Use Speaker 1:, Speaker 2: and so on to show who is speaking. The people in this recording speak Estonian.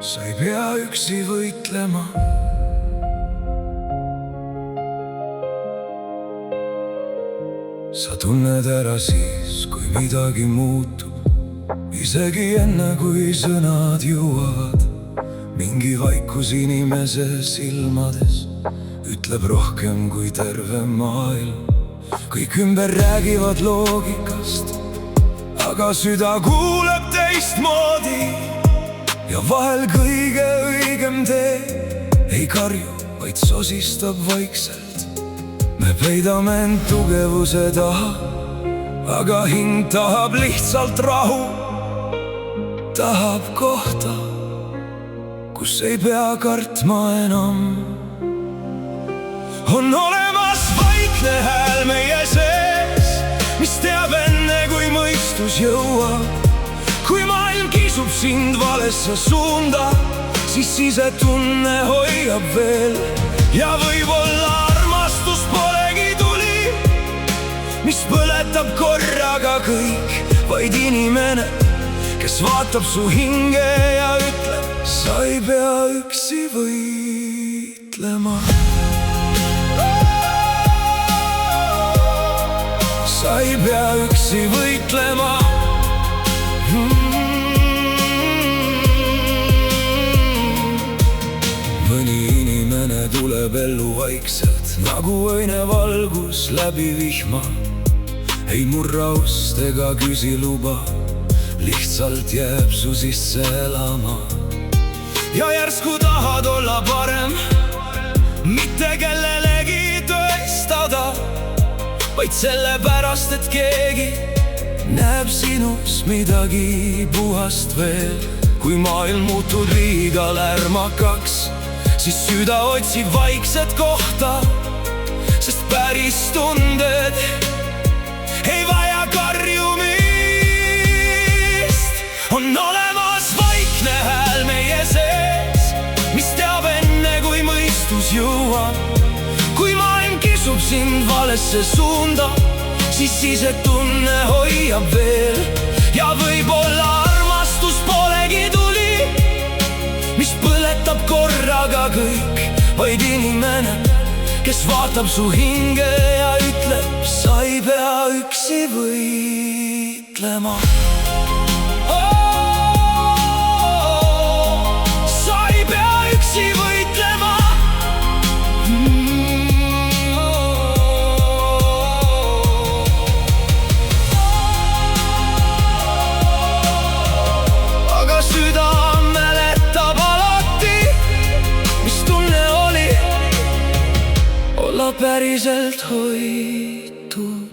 Speaker 1: Sa ei pea üksi võitlema. Sa tunned ära siis, kui midagi muutub, isegi enne, kui sõnad jõuavad. Mingi vaikus inimese silmades ütleb rohkem kui terve maailm. Kõik ümber räägivad loogikast, aga süda kuuleb teistmoodi. Ja vahel kõige õigem tee ei karju, vaid sosistab vaikselt. Me peidame end tugevuse taha, aga hing tahab lihtsalt rahu. Tahab kohta, kus ei pea kartma enam. On olemas vaikne hääl meie sees, mis teab enne, kui mõistus jõuab. Kui maailm kisub sind valesse suunda, siis sisetunne hoiab veel. Ja võib-olla armastus polegi tuli, mis põletab korraga kõik, vaid inimene, kes vaatab su hinge ja ütleb, sa ei pea üksi võitlema. Sa ei pea üksi võitlema. Mõni inimene tuleb ellu vaikselt, nagu õine valgus läbi vihma. Ei murra ust ega küsi luba, lihtsalt jääb su sisse elama. Ja järsku tahad olla parem, mitte kellelegi tõestada, vaid sellepärast, et keegi näeb sinus midagi puhast veel. Kui maailm muutub liiga lärmakaks, siis süda otsib vaikset kohta, sest päris tunded ei vaja karjumist. On olemas vaikne hääl meie sees, mis teab enne, kui mõistus jõuab. Kui maailm kisub sind valesse suunda, siis sisetunne hoiab veel. Ja võib-olla armastus polegi tuli, mis põletab korraga kõik, vaid inimene, kes vaatab su hinge ja ütleb, sa ei pea üksi võitlema. Sa ei pea üksi võitlema. Aga süda mäletab alati, mis tunne oli olla päriselt hoitud.